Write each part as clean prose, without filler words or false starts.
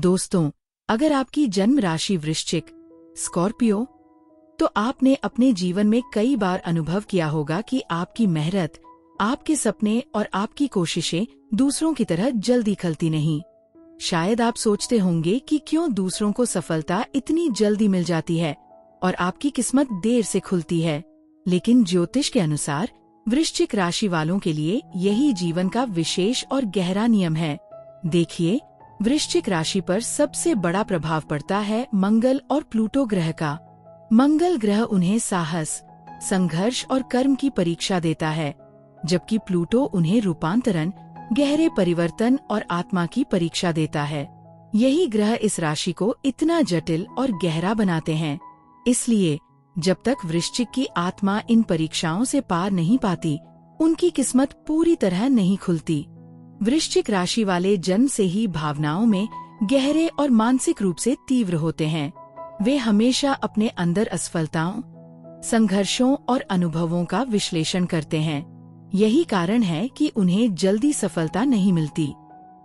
दोस्तों, अगर आपकी जन्म राशि वृश्चिक, स्कॉर्पियो, तो आपने अपने जीवन में कई बार अनुभव किया होगा कि आपकी मेहनत, आपके सपने और आपकी कोशिशें दूसरों की तरह जल्दी खलती नहीं। शायद आप सोचते होंगे कि क्यों दूसरों को सफलता इतनी जल्दी मिल जाती है और आपकी किस्मत देर से खुलती है। लेकिन ज्योतिष के अनुसार वृश्चिक राशि वालों के लिए यही जीवन का विशेष और गहरा नियम है। देखिए, वृश्चिक राशि पर सबसे बड़ा प्रभाव पड़ता है मंगल और प्लूटो ग्रह का। मंगल ग्रह उन्हें साहस, संघर्ष और कर्म की परीक्षा देता है, जबकि प्लूटो उन्हें रूपांतरण, गहरे परिवर्तन और आत्मा की परीक्षा देता है। यही ग्रह इस राशि को इतना जटिल और गहरा बनाते हैं। इसलिए जब तक वृश्चिक की आत्मा इन परीक्षाओं से पार नहीं पाती, उनकी किस्मत पूरी तरह नहीं खुलती। वृश्चिक राशि वाले जन्म से ही भावनाओं में गहरे और मानसिक रूप से तीव्र होते हैं। वे हमेशा अपने अंदर असफलताओं, संघर्षों और अनुभवों का विश्लेषण करते हैं। यही कारण है कि उन्हें जल्दी सफलता नहीं मिलती।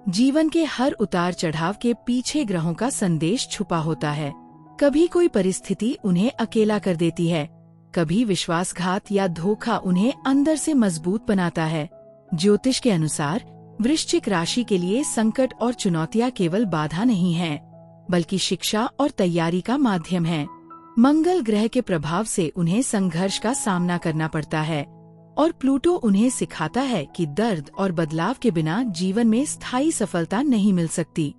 जीवन के हर उतार चढ़ाव के पीछे ग्रहों का संदेश छुपा होता है। कभी कोई परिस्थिति उन्हें अकेला कर देती है, कभी विश्वासघात या धोखा उन्हें अंदर से मजबूत बनाता है। ज्योतिष के अनुसार वृश्चिक राशि के लिए संकट और चुनौतियां केवल बाधा नहीं हैं, बल्कि शिक्षा और तैयारी का माध्यम है। मंगल ग्रह के प्रभाव से उन्हें संघर्ष का सामना करना पड़ता है और प्लूटो उन्हें सिखाता है कि दर्द और बदलाव के बिना जीवन में स्थायी सफलता नहीं मिल सकती।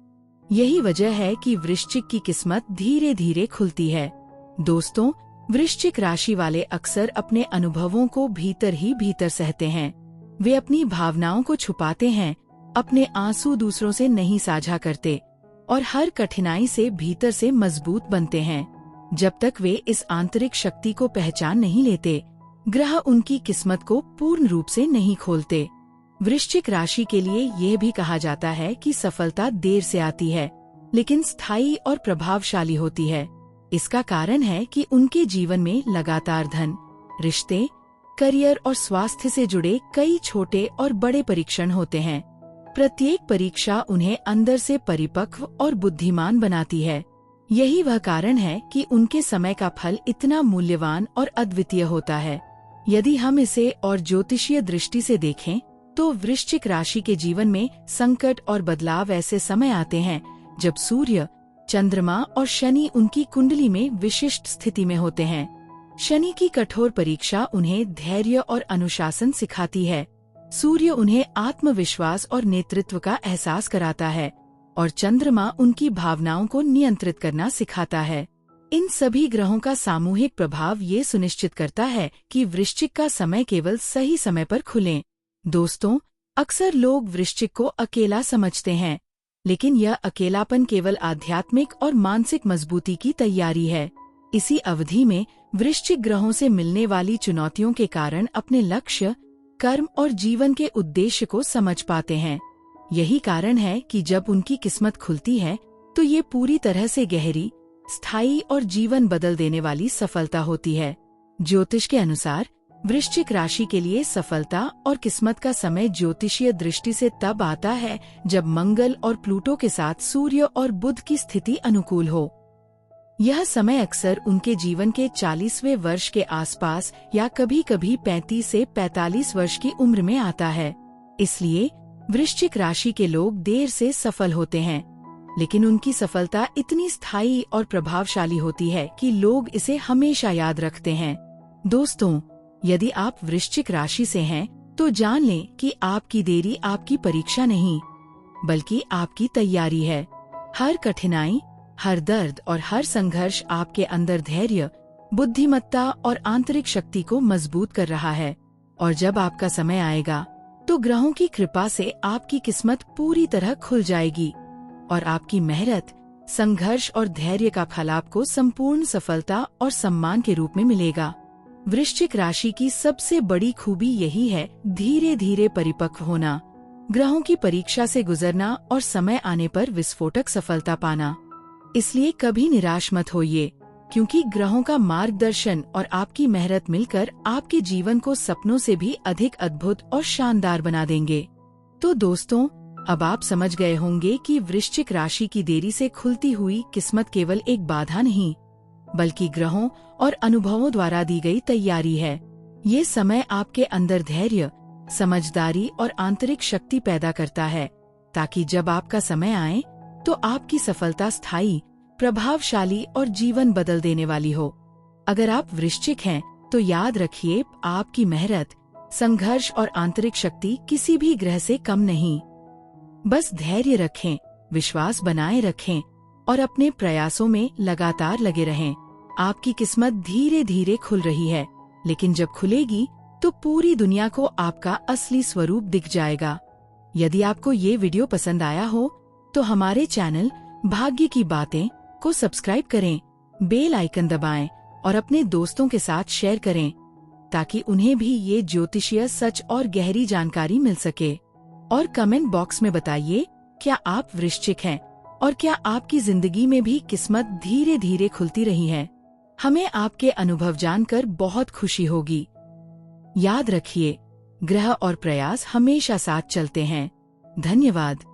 यही वजह है कि वृश्चिक की किस्मत धीरे धीरे खुलती है। दोस्तों, वृश्चिक राशि वाले अक्सर अपने अनुभवों को भीतर ही भीतर सहते हैं। वे अपनी भावनाओं को छुपाते हैं, अपने आंसू दूसरों से नहीं साझा करते और हर कठिनाई से भीतर से मजबूत बनते हैं। जब तक वे इस आंतरिक शक्ति को पहचान नहीं लेते, ग्रह उनकी किस्मत को पूर्ण रूप से नहीं खोलते। वृश्चिक राशि के लिए यह भी कहा जाता है कि सफलता देर से आती है, लेकिन स्थायी और प्रभावशाली होती है। इसका कारण है कि उनके जीवन में लगातार धन, रिश्ते, करियर और स्वास्थ्य से जुड़े कई छोटे और बड़े परीक्षण होते हैं। प्रत्येक परीक्षा उन्हें अंदर से परिपक्व और बुद्धिमान बनाती है। यही वह कारण है कि उनके समय का फल इतना मूल्यवान और अद्वितीय होता है। यदि हम इसे और ज्योतिषीय दृष्टि से देखें, तो वृश्चिक राशि के जीवन में संकट और बदलाव ऐसे समय आते हैं जब सूर्य, चंद्रमा और शनि उनकी कुंडली में विशिष्ट स्थिति में होते हैं। शनि की कठोर परीक्षा उन्हें धैर्य और अनुशासन सिखाती है। सूर्य उन्हें आत्मविश्वास और नेतृत्व का एहसास कराता है और चंद्रमा उनकी भावनाओं को नियंत्रित करना सिखाता है। इन सभी ग्रहों का सामूहिक प्रभाव ये सुनिश्चित करता है कि वृश्चिक का समय केवल सही समय पर खुले। दोस्तों, अक्सर लोग वृश्चिक को अकेला समझते हैं, लेकिन यह अकेलापन केवल आध्यात्मिक और मानसिक मजबूती की तैयारी है। इसी अवधि में वृश्चिक ग्रहों से मिलने वाली चुनौतियों के कारण अपने लक्ष्य, कर्म और जीवन के उद्देश्य को समझ पाते हैं। यही कारण है कि जब उनकी किस्मत खुलती है, तो ये पूरी तरह से गहरी, स्थायी और जीवन बदल देने वाली सफलता होती है। ज्योतिष के अनुसार वृश्चिक राशि के लिए सफलता और किस्मत का समय ज्योतिषीय दृष्टि से तब आता है जब मंगल और प्लूटो के साथ सूर्य और बुध की स्थिति अनुकूल हो। यह समय अक्सर उनके जीवन के 40वें वर्ष के आसपास या कभी कभी 35 से 45 वर्ष की उम्र में आता है। इसलिए वृश्चिक राशि के लोग देर से सफल होते हैं, लेकिन उनकी सफलता इतनी स्थायी और प्रभावशाली होती है कि लोग इसे हमेशा याद रखते हैं। दोस्तों, यदि आप वृश्चिक राशि से हैं, तो जान लें कि आपकी देरी आपकी परीक्षा नहीं, बल्कि आपकी तैयारी है। हर कठिनाई, हर दर्द और हर संघर्ष आपके अंदर धैर्य, बुद्धिमत्ता और आंतरिक शक्ति को मजबूत कर रहा है। और जब आपका समय आएगा, तो ग्रहों की कृपा से आपकी किस्मत पूरी तरह खुल जाएगी और आपकी मेहनत, संघर्ष और धैर्य का फल आपको संपूर्ण सफलता और सम्मान के रूप में मिलेगा। वृश्चिक राशि की सबसे बड़ी खूबी यही है धीरे धीरे परिपक्व होना, ग्रहों की परीक्षा से गुजरना और समय आने पर विस्फोटक सफलता पाना। इसलिए कभी निराश मत होइए, क्योंकि ग्रहों का मार्गदर्शन और आपकी मेहनत मिलकर आपके जीवन को सपनों से भी अधिक अद्भुत और शानदार बना देंगे। तो दोस्तों, अब आप समझ गए होंगे कि वृश्चिक राशि की देरी से खुलती हुई किस्मत केवल एक बाधा नहीं, बल्कि ग्रहों और अनुभवों द्वारा दी गई तैयारी है। ये समय आपके अंदर धैर्य, समझदारी और आंतरिक शक्ति पैदा करता है, ताकि जब आपका समय आए तो आपकी सफलता स्थायी, प्रभावशाली और जीवन बदल देने वाली हो। अगर आप वृश्चिक हैं, तो याद रखिए, आपकी मेहनत, संघर्ष और आंतरिक शक्ति किसी भी ग्रह से कम नहीं। बस धैर्य रखें, विश्वास बनाए रखें और अपने प्रयासों में लगातार लगे रहें। आपकी किस्मत धीरे धीरे खुल रही है, लेकिन जब खुलेगी तो पूरी दुनिया को आपका असली स्वरूप दिख जाएगा। यदि आपको ये वीडियो पसंद आया हो तो हमारे चैनल भाग्य की बातें को सब्सक्राइब करें, बेल आइकन दबाएं और अपने दोस्तों के साथ शेयर करें, ताकि उन्हें भी ये ज्योतिषीय सच और गहरी जानकारी मिल सके। और कमेंट बॉक्स में बताइए, क्या आप वृश्चिक हैं और क्या आपकी जिंदगी में भी किस्मत धीरे धीरे खुलती रही है? हमें आपके अनुभव जानकर बहुत खुशी होगी। याद रखिए, ग्रह और प्रयास हमेशा साथ चलते हैं। धन्यवाद।